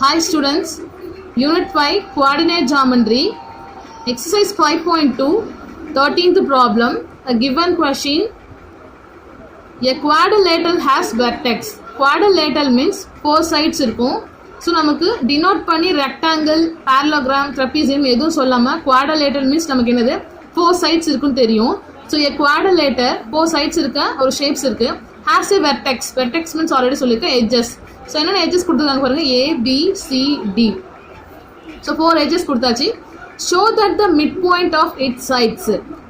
Hi students, Unit 5 Coordinate Geometry, Exercise 5.2, 13th problem. A given question, a quadrilateral has vertex. Quadrilateral means 4 sides இருக்கும். So நமக்கு denote பண்ணி rectangle, parallelogram, trapezium எதுவும் சொல்லாமல் quadrilateral means நமக்கு என்னது 4 sides இருக்குன்னு தெரியும். ஸோ a quadrilateral 4 sides இருக்க ஒரு ஷேப்ஸ் இருக்கு. has a vertex. Vertex means already சொல்லியிருக்கேன் edges. ஸோ என்னென்ன edges கொடுத்துருக்காங்க பாருங்க, A, B, C, D. So 4 edges கொடுத்தாச்சு. show that the midpoint of its sides.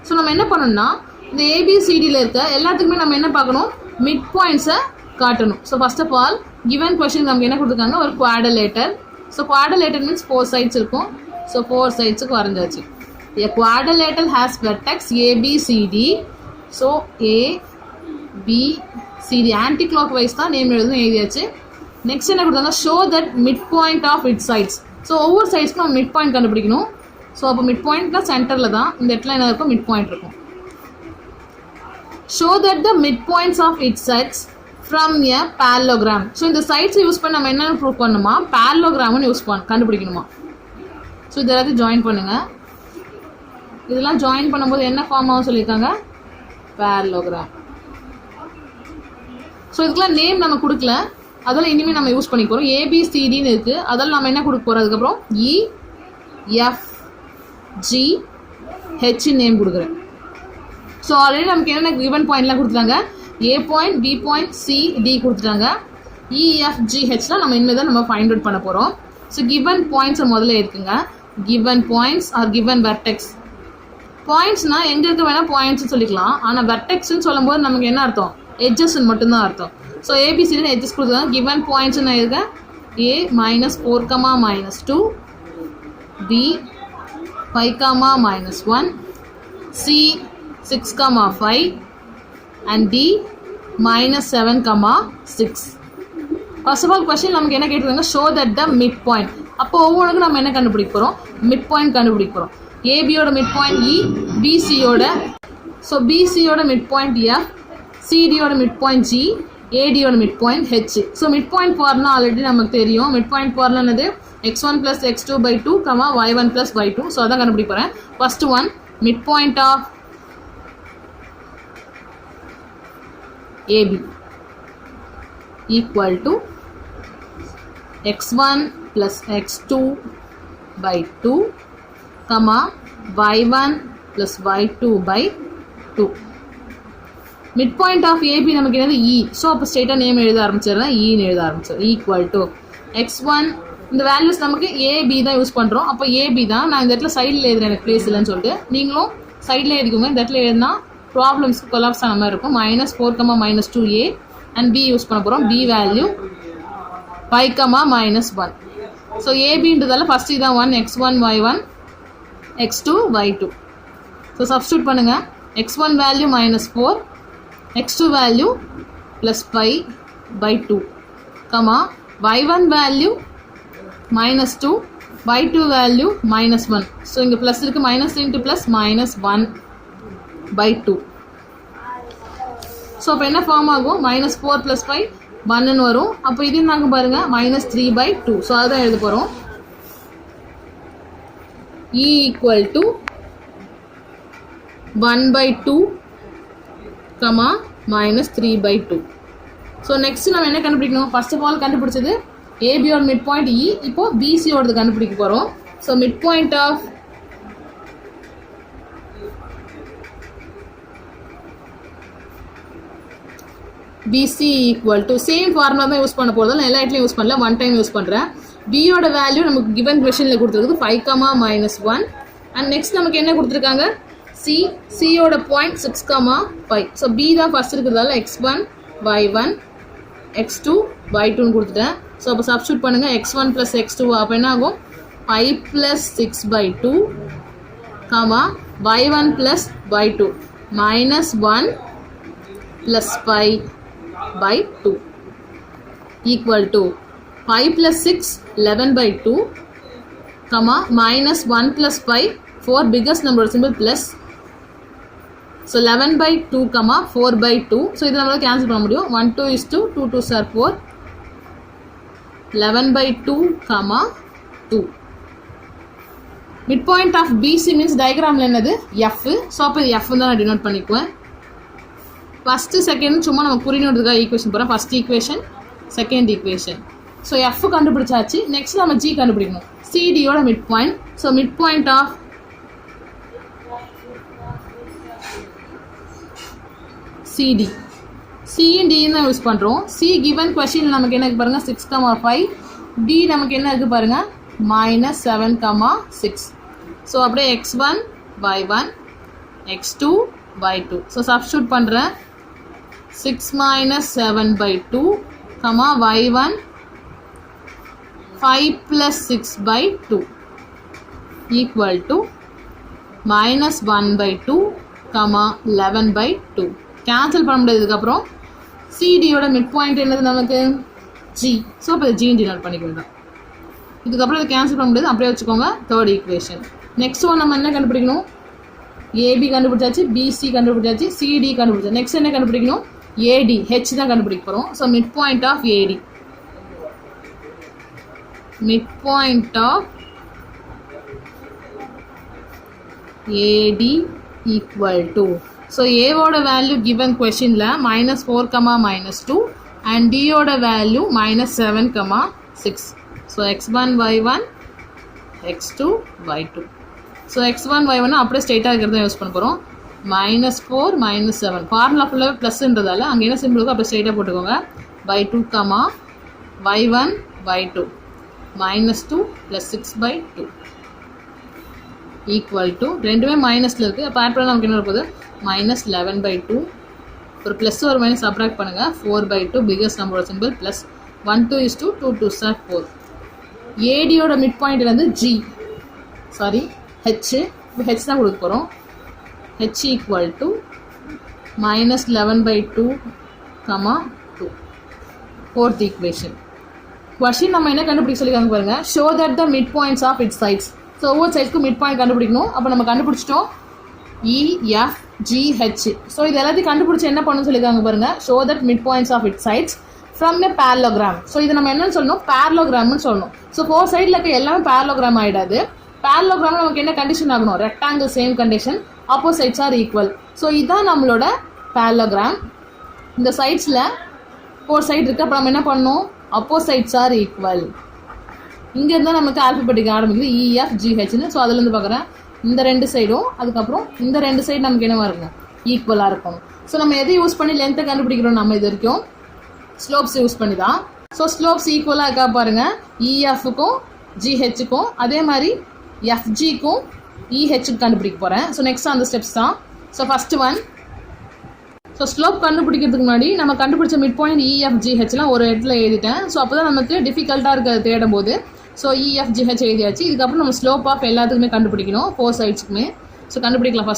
So நம்ம என்ன பண்ணணும்னா இந்த ABCDயில் இருக்க எல்லாத்துக்குமே நம்ம என்ன பார்க்கணும், மிட் பாயிண்ட்ஸை காட்டணும். So first of all given question நமக்கு என்ன கொடுத்துருக்காங்க, ஒரு quadrilateral. So quadrilateral means 4 sides இருக்கும். ஸோ 4 sidesக்கு வரைஞ்சாச்சு. A quadrilateral has vertex ABCD. So ABCD anticlockwise தான் நேம் எழுதுன்னு எழுதியாச்சு. நெக்ஸ்ட் என்ன கொடுத்தாங்க, show that mid point of it sides. So ஒவ்வொரு சைட்ஸ்க்கும் நம்ம மிட் பாயிண்ட் கண்டுபிடிக்கணும். ஸோ அப்போ மிட் பாயிண்ட்னா சென்டரில் தான் இந்த இடத்துல என்ன இருக்கும், மிட் பாயிண்ட் இருக்கும். Show that the mid points of it sides from a parallelogram. So இந்த சைட்ஸ் யூஸ் பண்ணி நம்ம என்னென்ன ப்ரூவ் பண்ணணுமா, பேரலோகிராம்னு யூஸ் கண்டுபிடிக்கணுமா. ஸோ இது எல்லாத்தையும் ஜாயின் பண்ணுங்கள். இதெல்லாம் ஜாயின் பண்ணும்போது என்ன ஃபார்ம் ஆகும் சொல்லியிருக்காங்க, பேரலோகிராம். ஸோ இதுக்கெல்லாம் நேம் நம்ம கொடுக்கல, அதெல்லாம் இனிமேல் நம்ம யூஸ் பண்ணி போகிறோம். ABCDன்னு இருக்குது, அதெல்லாம் நம்ம என்ன கொடுக்க போகிறோம், அதுக்கப்புறம் EFGH நேம் கொடுக்குறேன். ஸோ ஆல்ரெடி நமக்கு என்னென்ன கிவன் பாயிண்ட்லாம் கொடுத்துட்டாங்க, A point, B point, C, D கொடுத்துட்டாங்க. EFGHலாம் நம்ம இனிமேல் தான் நம்ம ஃபைண்ட் அவுட் பண்ண போகிறோம். ஸோ கிவன் பாயிண்ட்ஸை முதல்ல இருக்குங்க. Given points are given vertex. பாயிண்ட்ஸ்னால் எங்களுக்கு வேணால் பாயிண்ட்ஸ்னு சொல்லிக்கலாம், ஆனால் வெர்டெக்ஸ்ன்னு சொல்லும்போது நமக்கு என்ன அர்த்தம், எட்ஜஸ்ன்னு மட்டும்தான் அர்த்தம். ஸோ ஏபிசிடின்னு எட்ஜஸ் கொடுத்துருக்காங்க. கிவன் பாயிண்ட்ஸ்ன்னு இருக்கேன், A -4, -2, B 5, -1, C 6, 5 and D -7, 6. First of all question நமக்கு என்ன கேட்டிருக்காங்க, show that the mid point. அப்போ ஒவ்வொன்றுக்கும் நம்ம என்ன கண்டுபிடிக்க போகிறோம், மிட் பாயிண்ட் கண்டுபிடிக்க போகிறோம். ஏபியோட மிட் பாயிண்ட் E, பிசியோட மிட் பாயிண்ட் F, சிடியோட மிட் பாயிண்ட் G, ஏடியோட mid point H. So mid point formula already நமக்கு தெரியும். மிட் பாயிண்ட் ஃபார்முலா என்னது, x1 + x2/2, y1 + y2. So அதான் கண்டுபிடிக்க போகிறேன். First one, mid point of AB equal to x1 + x2/2, y1 + y2/2. Mid point of AB நமக்கு என்னது E. So அப்போ ஸ்ட்ரெயிட்டாக நேம் எழுத ஆரம்பிச்சிடுறேன், ஈன்னு எழுத ஆரம்பிச்சிடும். ஈக்குவல் டு x1, இந்த வேல்யூஸ் நமக்கு AB தான் யூஸ் பண்ணுறோம். அப்போ AB தான் நான் இந்த இடத்துல சைடில் எழுதுறேன், எனக்கு பிளேஸ் இல்லைன்னு சொல்லிட்டு. நீங்களும் சைடில் எழுதிக்கோங்க. இந்த இடத்துல எழுதினா ப்ராப்ளம்ஸ்க்கு கொலாப்ஸ் ஆன மாதிரி இருக்கும். -4, -2A அண்ட் B யூஸ் பண்ண போகிறோம். B value 5, -1. ஸோ ஏபின்றதால ஃபஸ்ட் இதான் 1, x1 y1, x2 y2. So substitute பண்ணுங்கள். x1 value -4, x2 value +5/2, y1 value -2, y2 value -1. So இங்கே ப்ளஸ் இருக்குது, -, -1/2. ஸோ அப்போ என்ன ஃபார்ம் ஆகும், -4 + 5 1ன்னு வரும். அப்போ இது நாங்க பாருங்க -3/2. ஸோ அதுதான் எழுத போகிறோம். E equal to 1/2, -3/2. So next நம்ம என்ன கண்டுபிடிக்கணும், ஃபர்ஸ்ட் ஆஃப் ஆல் கண்டுபிடிச்சது ஏபியோட மிட் பாயிண்ட் E. இப்போ பிசியோடது கண்டுபிடிக்க போகிறோம். So mid point of BC equal to same formula தான் யூஸ் பண்ண போகிறதால எல்லா இடத்துலையும் யூஸ் பண்ணல, ஒன் டைம் யூஸ் பண்ணுறேன். பியோட வேல்யூ நமக்கு கிவன் கொஷனில் கொடுத்துருக்குது 5, -1. அண்ட் நெக்ஸ்ட் நமக்கு என்ன கொடுத்துருக்காங்க, சியோட பாயிண்ட் 6, 5. ஸோ B தான் ஃபர்ஸ்ட் இருக்கிறதால x1 y1 x2 y2ன்னு கொடுத்துட்டேன். ஸோ அப்போ சப்ஸ்டியூட் பண்ணுங்கள். x1 + x2 அப்போ என்ன ஆகும், 5 + 6/2, y1 + y2 -1 + 5/2 equal to 5 + 6 11/2, -1 + 5 4 biggest number symbol plus. So 11/2, 4/2. So இது நம்மளால கேன்சல் பண்ண முடியும். 1 2 is 2, 2 2s are 4. 11/2, 2. Midpoint of BC means diagramல என்னது F. ஸோ அப்போ இது F தான் நான் டினோட் பண்ணிக்குவேன். ஃபஸ்ட்டு செகண்ட் சும்மா நம்ம புரியணுன்றதுக்காக ஈக்குவேஷன் போகிறோம். First equation, second equation. So F கண்டுபிடிச்சாச்சு. நெக்ஸ்ட் நம்ம G கண்டுபிடிக்கணும். CDயோட mid point. So mid point of CD. C and D தான் யூஸ் பண்ணுறோம். C given question நமக்கு என்ன இருக்கு பாருங்கள் 6,5. D நமக்கு என்ன இருக்குது பாருங்கள் -7,6. ஸோ அப்படியே x1 y1 x2 y2. So substitute பண்ணுறேன். 6 - 7/2, y1 5 + 6/2 equal to -1/2, 11/2. கேன்சல் பண்ண முடியாது. இதுக்கப்புறம் சிடியோட மிட் பாயிண்ட் என்னது நமக்கு G. ஸோ அப்போ G டினோட் பண்ணிக்க வேண்டாம். இதுக்கப்புறம் இதை கேன்சல் பண்ண முடியாது, அப்படியே வச்சுக்கோங்க. Third equation. நெக்ஸ்ட் ஒன் நம்ம என்ன கண்டுபிடிக்கணும்? ஏபி கண்டுபிடிச்சாச்சு, பிசி கண்டுபிடிச்சாச்சு, சிடி கண்டுபிடிச்சாச்சு. நெக்ஸ்ட் என்ன கண்டுபிடிக்கணும்? ஏடி, ஹெச் தான் கண்டுபிடிக்க போகிறோம். So mid point of AD, mid point of AD equal to, so ஏவோட வேல்யூ கிவன் கொஷினில் -4, -2 அண்ட் டியோட value -7, 6. So x1 y1 x2 y2. So x1 y1 அப்படியே ஸ்ட்ரெயிட்டாக இருக்கிறத யூஸ் பண்ண போகிறோம். -4 -7 ஃபார்முலா ஃபுல்லாகவே ப்ளஸ்ன்றதால அங்கே என்ன சிம்பிள் இருக்கோ அப்படியே ஸ்ட்ரெயிட்டாக போட்டுக்கோங்க. y2, y1 y2 -2 + 6/2 equal to, ரெண்டுமே மைனஸில் இருக்குது. அப்போ ஆட் பண்ண நமக்கு என்ன இருப்பது -11/2. ஒரு ப்ளஸ் ஒரு மைனஸ் சப்ராக்ட் பண்ணுங்கள். 4/2 பிகஸ்ட் நம்பரோட simple plus 1 2 is 2 2 2s are 4. ஏடியோட மிட் பாயிண்ட் வந்து G, சாரி ஹெச். இப்போ ஹெச் தான் கொடுக்க போகிறோம். H equal to -11/2, 2. Fourth equation. Question நம்ம என்ன கண்டுபிடிக்க சொல்லியிருக்காங்க பாருங்கள். Show that the mid points of its sides. So ஒவ்வொரு சைட்ஸ்க்கு மிட் பாயிண்ட் கண்டுபிடிக்கணும். அப்போ நம்ம கண்டுபிடிச்சிட்டோம் EFGH. ஸோ இது எல்லாத்தையும் கண்டுபிடிச்சி என்ன பண்ணணும்னு சொல்லியிருக்காங்க பாருங்கள். Show that mid points of its sides from a parallelogram. So இது நம்ம என்னன்னு சொல்லணும்? பேரலோகிராம்னு சொல்லணும். ஸோ 4 சைடில் இருக்க எல்லாமே பேரலோகிராம் ஆகிடாது. பேரலோகிராம் நமக்கு என்ன கண்டிஷன் ஆகணும்? Rectangle same condition, opposites are equal. So இதுதான் நம்மளோட பேரலோகிராம். இந்த சைட்ஸில் 4 சைடு இருக்குது. அப்போ நம்ம என்ன பண்ணணும்? ஆப்போசைட்ஸ் ஆர் ஈக்குவல். இங்கேருந்து நமக்கு ஆல்ஃபபெட்டிக் ஆரம்பிக்குது EFGHன்னு. ஸோ அதுலேருந்து பார்க்குறேன் இந்த 2 சைடும், அதுக்கப்புறம் இந்த 2 சைடு நமக்கு என்னவாக இருக்கும்? ஈக்குவலாக இருக்கும். ஸோ நம்ம எதை யூஸ் பண்ணி லென்த்தை கண்டுபிடிக்கிறோம்? நம்ம இது வரைக்கும் ஸ்லோப்ஸ் யூஸ் பண்ணி தான். ஸோ ஸ்லோப்ஸ் ஈக்குவலாக இருக்கா பாருங்கள். EFக்கும் GHக்கும், அதே மாதிரி FGக்கும் EHக்கு கண்டுபிடிக்க போகிறேன். ஸோ நெக்ஸ்ட் அந்த ஸ்டெப்ஸ் தான். So first one, so slope கண்டுபிடிக்கிறதுக்கு முன்னாடி நம்ம கண்டுபிடிச்ச மிட் பாயிண்ட் EFGHலாம் ஒரு இடத்துல எழுதிட்டேன். ஸோ அப்போ தான் நமக்கு டிஃபிகல்ட்டாக இருக்கிறது தேடும் போது. ஸோ EFGH எழுதியாச்சு. இதுக்கப்புறம் நம்ம ஸ்லோப் ஆஃப் எல்லாத்துக்குமே கண்டுபிடிக்கணும், 4 சைட்ஸுக்குமே. ஸோ கண்டுபிடிக்கலாம்.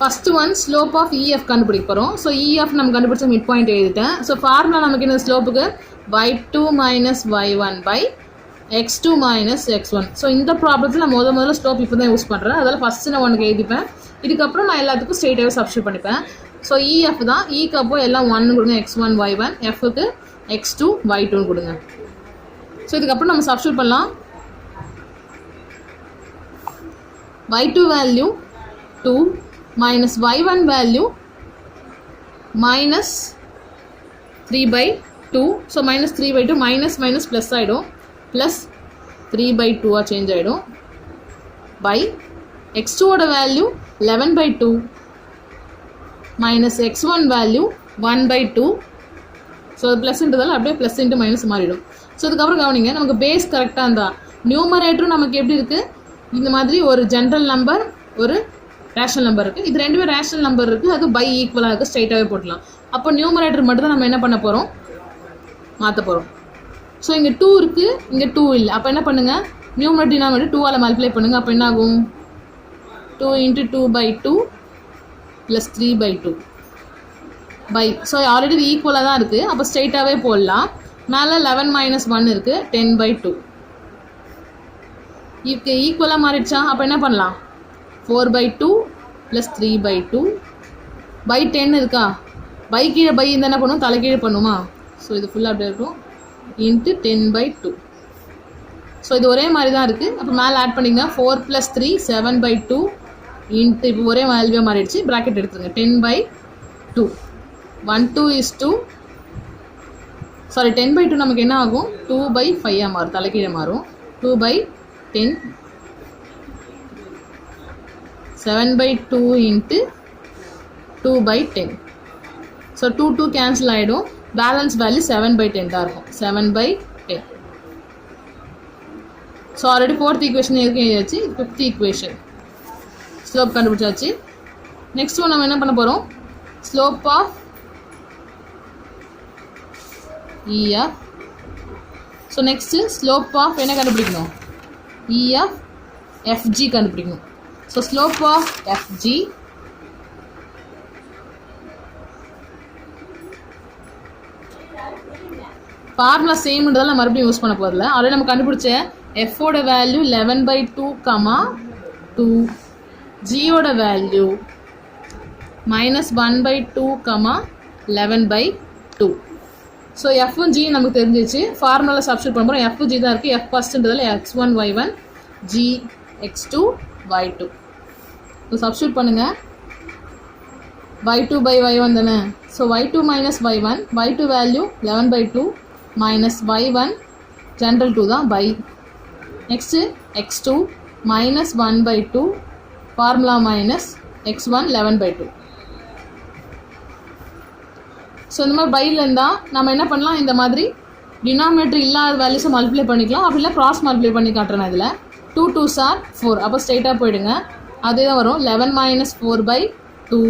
First one slope of EF கண்டுபிடிக்க போகிறோம். ஸோ EF நம்ம கண்டுபிடிச்ச மிட் பாயிண்ட் எழுதிட்டேன். ஸோ ஃபார்முலா நமக்கு என்ன? ஸ்லோப்புக்கு y2 - y1 x2 - x1. So இந்த ப்ராப்ளத்தில் நான் முதல்ல ஸ்லோப் இப்போ தான் யூஸ் பண்ணுறேன். அதில் ஃபஸ்ட்டு நான் ஒன்று எழுதிப்பேன். இதுக்கப்புறம் நான் எல்லாத்துக்கும் ஸ்ட்ரெயிட்டாகவே சப்ஸ்டியூட் பண்ணிப்பேன். ஸோ EF தான். க்கு அப்போ எல்லாம் 1 கொடுங்க, x1 y1, Fக்கு x2 y2 கொடுங்க. ஸோ இதுக்கப்புறம் நம்ம சப்ஸ்டியூட் பண்ணலாம். y2 value 2 minus y1 value -3/2. So -3/2 minus plus ஆகிடும், ப்ளஸ் 3/2 சேஞ்ச் ஆகிடும். பை x2ஓட value 11/2 minus x1 value 1/2. So ப்ளஸ்ன்றதால அப்படியே ப்ளஸ் இன்ட்டு மைனஸ் மாறிடும். ஸோ இதுக்கப்புறம் கவனிங்க, நமக்கு பேஸ் கரெக்டாக இருந்தால் நியூமரேட்டரும் நமக்கு எப்படி இருக்குது? இந்த மாதிரி ஒரு ஜென்ரல் நம்பர், ஒரு ரேஷனல் நம்பர் இருக்குது. இது ரெண்டுமே ரேஷனல் நம்பர் இருக்குது. அது பை ஈக்குவலாக இருக்குது. ஸ்ட்ரைட்டாகவே போட்டலாம். அப்போ நியூமரேட்டர் மட்டும் தான் நம்ம என்ன பண்ண போகிறோம்? மாற்ற போகிறோம். ஸோ இங்கே 2 இருக்குது, இங்கே 2 இல்லை. அப்போ என்ன பண்ணுங்கள்? நியூமரேட்டர் டினாமினேட்டர் 2ஆல் மல்டிப்ளை பண்ணுங்கள். அப்போ என்ன ஆகும்? 2 × 2/2 + 3/2 பை. ஸோ ஆல்ரெடி இது ஈக்குவலாக தான் இருக்குது. அப்போ ஸ்ட்ரைட்டாகவே போடலாம். மேலே 11 - 1 இருக்குது, 10/2. இதுக்கு ஈக்குவலாக மாறிடுச்சா? அப்போ என்ன பண்ணலாம்? 4/2 + 3/2 பை 10 இருக்கா? பை கீழே பை இந்த என்ன பண்ணும்? தலைக்கீழே பண்ணுமா? ஸோ இது ஃபுல்லாக அப்படியே இருக்கும். இன்ட்டு 10/2. ஸோ இது ஒரே மாதிரி தான் இருக்குது. அப்போ மேலே ஆட் பண்ணிங்கன்னா 4 + 3 7/2 இன்ட்டு இப்போ ஒரே வேல்யூவாக மாறிடுச்சு. ப்ராக்கெட் எடுத்துருங்க 10/2. 1 2 is 2 சாரி 10/2 நமக்கு என்ன ஆகும் 2/5 மாறும், தலைக்கீழே மாறும். 2/10 7/2 இன்ட்டு 2/10. ஸோ 2 2 கேன்சல் ஆகிடும். பேலன்ஸ் வேல்யூ 7/10 தான் இருக்கும். 7/10. ஸோ ஆல்ரெடி 4th ஈக்குவேஷன் எதுக்கு எழுதியாச்சு. 5th ஈக்குவேஷன் ஸ்லோப் கண்டுபிடிச்சாச்சு. நெக்ஸ்ட் ஒன் நம்ம என்ன பண்ண போகிறோம், slope of EF. So next slope of என்ன கண்டுபிடிக்கணும், EF FG கண்டுபிடிக்கணும். So slope of FG formula சேம்ன்றதால மறுபடியும் யூஸ் பண்ண போதில்லை. ஆல்ரெடி நம்ம கண்டுபிடிச்ச எஃபோட வேல்யூ 11/2, 2. ஜியோட வேல்யூ -1/2, 11/2. ஸோ எஃப்பும் ஜி நமக்கு தெரிஞ்சிச்சு. ஃபார்முலாவில் சப்ஸ்டியூட் பண்ண போகிறோம். எஃப் ஜி தான் இருக்குது. எஃப் ஃபஸ்ட்டுன்றதால x1 y1 g x2 y2. So substitute பண்ணுங்கள். y2/y1 தானே. So y2 - y1, y2 value 11/2 minus y1 general 2 தான் by. Next x2 -1/2 formula minus x1 11/2. So இந்த மாதிரி பையில் இருந்தால் நம்ம என்ன பண்ணலாம், இந்த மாதிரி டினாமினேட்டர் இல்லாத வேல்யூஸை மல்டிப்ளை பண்ணிக்கலாம். அப்படி இல்லை க்ராஸ் மல்டிப்ளை பண்ணி காட்டுறேன். இதில் 2 2s are 4. அப்போ ஸ்ட்ரைட்டாக போயிடுங்க. அதே தான் வரும் 11 - 4/2.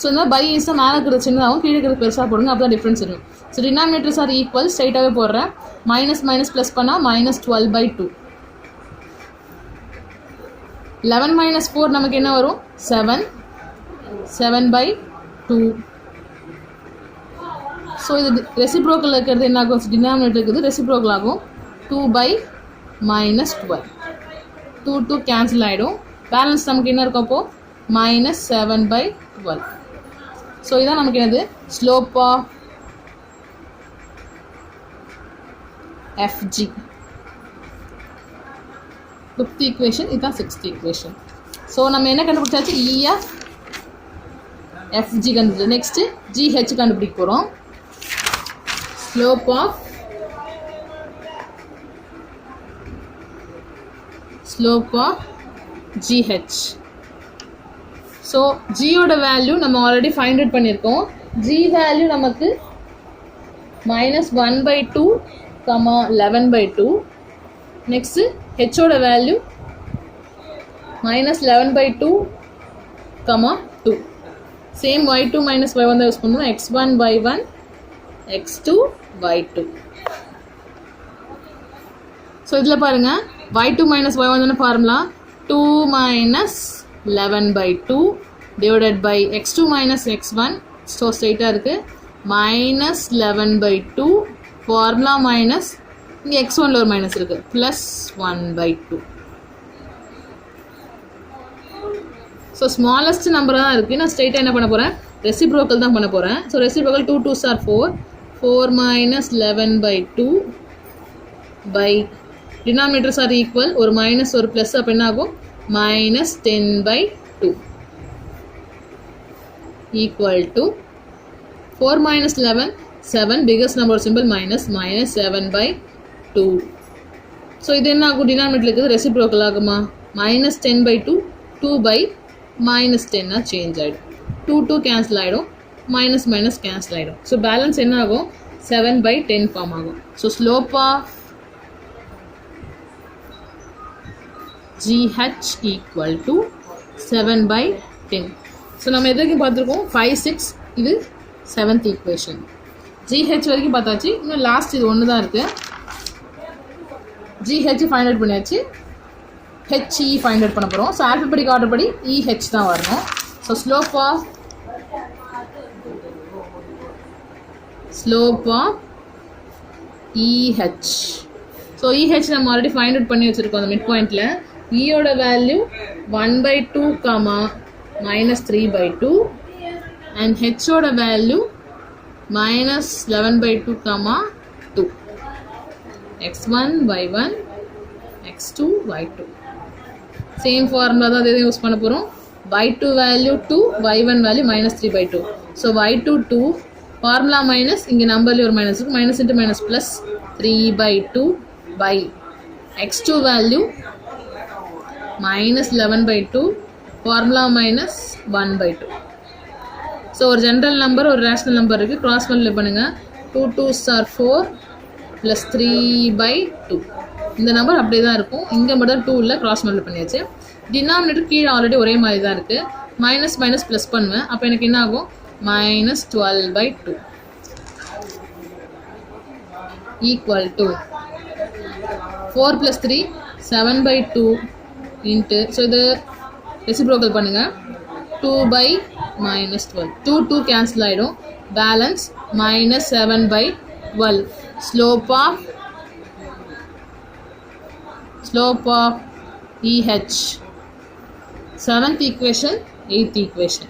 ஸோ இந்த பை இன்ஸ் தான் மேலே இருக்கிறது சின்னதாகவும் கீழே இருக்கிறது பெருசாக போடுங்க. அப்போ தான் டிஃப்ரென்ஸ் இருக்கும். So denominators are equal. ஸ்ட்ரைட்டாகவே போடுறேன். மைனஸ் ப்ளஸ் பண்ணால் -12/2. 11 - 4 நமக்கு என்ன வரும் 7. 7/2. ஸோ இது ரெசிப்ரோக்கல் இருக்கிறது என்ன ஆகும், டினாமினேட்டர் இருக்கிறது ரெசிப்ரோக்கல் ஆகும். 2/-12. 2 2 கேன்சல் ஆகிடும். பேலன்ஸ் நமக்கு என்ன இருக்கும் அப்போது -7/12. ஸோ இதான் நமக்கு என்னது slope of FG. 5th equation, இதுதான் 6th ஈக்குவேஷன். ஸோ நம்ம என்ன கண்டுபிடிச்சாச்சு, EF FG கண்டுபிடிச்சோம். நெக்ஸ்ட்டு GH கண்டுபிடிக்க போகிறோம். Slope of GH. ஸோ ஜியோட வேல்யூ நம்ம ஆல்ரெடி ஃபைண்ட் அவுட் பண்ணியிருக்கோம். ஜி வேல்யூ நமக்கு -1/2, 11/2. Next ஹெச்சோட value -11/2, 2. Same y2 - y1 தான் யூஸ் பண்ணுவோம். x1 y1 x2 y2. So இதில் பாருங்கள் y2 - y1 தானே formula. 2 - 11/2 divided by x2 - x1. So ஸ்ட்ரைட்டாக இருக்குது -11/2 ஃபார்முலா மைனஸ் இங்கே x1ல ஒரு மைனஸ் இருக்குது +1/2. ஸோ ஸ்மாலஸ்ட் நம்பர் தான் இருக்குது. நான் ஸ்ட்ரைட்டாக என்ன பண்ண போகிறேன், ரெசிப்ரோக்கல் தான் பண்ண போகிறேன். So reciprocal 2 2s are 4. 4 - 11/2 by denominators are equal. ஒரு மைனஸ் ஒரு ப்ளஸ், அப்போ என்ன ஆகும் -10/2 equal to 4 - 11 7, biggest number simple -7/2. So இது என்ன ஆகும், டினாமினேட்டர் இருக்குது ரெசிப்ரோக்கல் ஆகுமா, -10/2 2/-10 சேஞ்ச் ஆகிடும். 2 2 கேன்சல் ஆகிடும். மைனஸ் கேன்சல் ஆகிடும். ஸோ பேலன்ஸ் என்ன ஆகும் 7/10 ஃபார்ம் ஆகும். So slope of GH equal to 7/10. So நம்ம எதுக்கு பார்த்துருக்கோம் 5 6. இது 7th ஈக்குவேஷன். GH வரைக்கும் பார்த்தாச்சு. இன்னும் லாஸ்ட் இது ஒன்று தான் இருக்குது. GH ஃபைண்ட் அவுட் பண்ணியாச்சு. HE ஃபைண்ட் அவுட் பண்ண போகிறோம். ஸோ ஆல்ஃபபெட்டிக் ஆர்டர் படி EH தான் வரணும். So slope of EH. So EH நம்ம ஆல்ரெடி ஃபைண்ட் அவுட் பண்ணி வச்சுருக்கோம் அந்த மிட் பாயிண்டில். ஈயோட வேல்யூ 1/2, -3/2 அண்ட் ஹெச்சோட value -11/2, 2. x1 y1 x2 y2. Same formula தான் இதை யூஸ் பண்ண போகிறோம். y2 value 2, y1 value -3/2. So y2 2, formula minus, இங்கே நம்பர்லேயே ஒரு மைனஸ் இருக்குது, minus into minus plus 3/2 by x2 value -11/2, formula minus 1/2. So ஒரு ஜென்ரல் நம்பர், ஒரு ரேஷனல் நம்பர் இருக்குது, கிராஸ் மல்டிப்ளை பண்ணுங்கள். 2 2s are 4 + 3/2. இந்த நம்பர் அப்படியே தான் இருக்கும். இங்கே மட்டும் 2 இல்லை, கிராஸ் மல்டிப்ளை பண்ணியாச்சு. டினாமினேட்டர் கீழே ஆல்ரெடி ஒரே மாதிரி தான் இருக்குது. மைனஸ் மைனஸ் ப்ளஸ் பண்ணுவேன். அப்போ எனக்கு என்ன ஆகும்? -12/2 ஈக்குவல் டு 4 + 3 7/2 இன்ட்டு, ஸோ இது ரெசிப்ரோக்கல் பண்ணுங்கள், 2/-12. 2 2 கேன்சல் ஆகிடும். Balance -7/12. Slope of EH. 7th equation, 8th equation.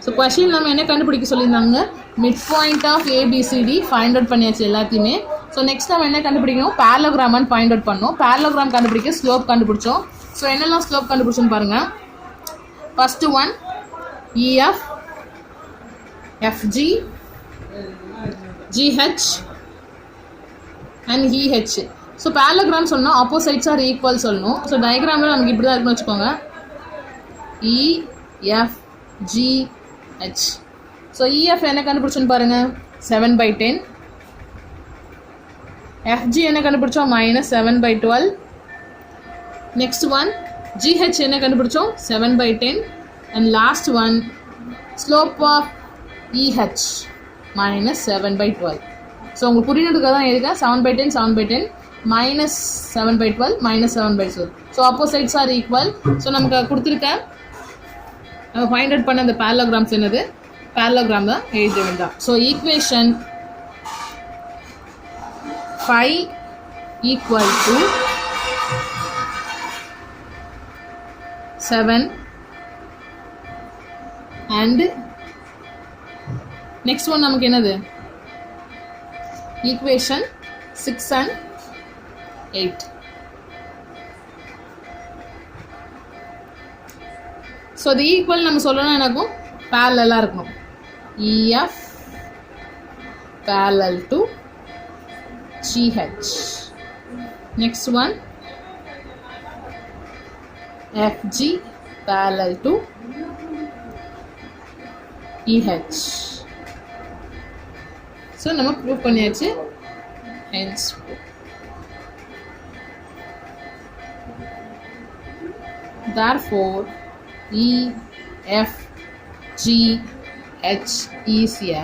So question நம்ம என்ன கண்டுபிடிக்க சொல்லியிருந்தாங்க? Mid point of ABCD find out பண்ணியாச்சு எல்லாத்தையுமே. ஸோ நெக்ஸ்ட் நம்ம என்ன கண்டுபிடிக்கணும்? பேரலோகிராமான்னு ஃபைண்ட் அவுட் பண்ணோம். பேரலோகிராம் கண்டுபிடிக்க ஸ்லோப் கண்டுபிடிச்சோம். ஸோ என்னெல்லாம் ஸ்லோப் கண்டுபிடிச்சோன்னு பாருங்கள். First one EF, FG, GH and EH. So parallelogram சொன்னோம், ஆப்போசைட்ஸ் ஆர் ஈக்குவல் சொல்லணும். ஸோ டயக்ராமில் நமக்கு இப்படி தான் இருக்குன்னு வச்சுக்கோங்க. EFGH. ஸோ EF என்ன கண்டுபிடிச்சோன்னு பாருங்கள், 7/10. FG என்ன கண்டுபிடிச்சோம்? -7/12. நெக்ஸ்ட் ஒன் GH என்ன கண்டுபிடிச்சோம்? 7/10. And last one slope of EH -7/12. So உங்களுக்கு புரியுறதுக்காக தான் எழுதுங்க. 7/10 7/10 -7/12 -7/12. So opposites are equal. So நமக்கு கொடுத்துருக்கேன், நம்ம ஃபைண்ட் அவுட் பண்ண அந்த பேரலோகிராம்ஸ் என்னது? பேரலோகிராம் தான் எழுத வேண்டாம். So equation 5 equal to 7 and next one நமக்கு என்னது? Equation 6 and 8. ஸோ அது ஈக்குவல் நம்ம சொல்லணும், எனக்கும் பேரலாக இருக்கணும். EF parallel to GH. Next one FG parallel to EH. So நம்ம ப்ரூவ் பண்ணியாச்சு. hence therefore EFGH is a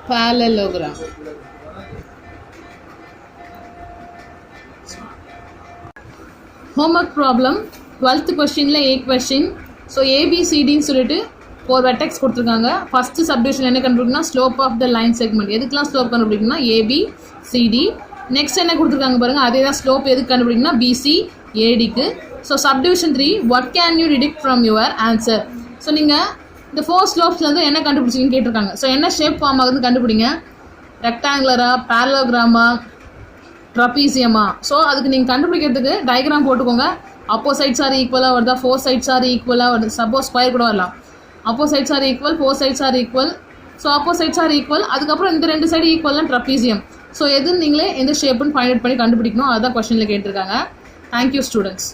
parallelogram. Homework problem 12th questionல A question. ஸோ ABCDன்னு சொல்லிட்டு 4 vertex கொடுத்துருக்காங்க. ஃபஸ்ட்டு சப்டிவிஷன் என்ன கண்டுபிடிக்கணும்னா slope of the line segment. எதுக்கெல்லாம் slope கண்டுபிடிக்கணும்னா ABCD. நெக்ஸ்ட் என்ன கொடுத்துருக்காங்க பாருங்கள், அதே தான் ஸ்லோப் எதுக்கு கண்டுபிடிக்கணும்னா BCADக்கு. So subdivision 3 what can you detect from your answer. So நீங்கள் இந்த 4 ஸ்லோப்ஸ்லேருந்து என்ன கண்டுபிடிச்சிங்கன்னு கேட்டிருக்காங்க. ஸோ என்ன ஷேப் ஃபார்ம் ஆகுதுன்னு கண்டுபிடிங்க. ரெக்டாங்குலரா, பேரலோகிராமா, ட்ரபீசியமா. ஸோ அதுக்கு நீங்கள் கண்டுபிடிக்கிறதுக்கு டயக்ராம் போட்டுக்கோங்க. அப்போசைட்ஸ் ஆர் ஈக்குவலாக வருதா, 4 சைட்ஸ் ஆர் ஈக்குவலாக வருது. சப்போஸ் ஸ்கொயர் கூட வரலாம். Opposites are equal, 4 sides are equal. So opposites are equal, அதுக்கப்புறம் இந்த 2 சைடு ஈக்குவல்னா ட்ரபீசியம். ஸோ எதுன்னு நீங்களே எந்த ஷேப்புன்னு ஃபைண்ட் அவுட் பண்ணி கண்டுபிடிக்கணும். அதுதான் கொஸ்டினில் கேட்டிருக்காங்க. Thank you students.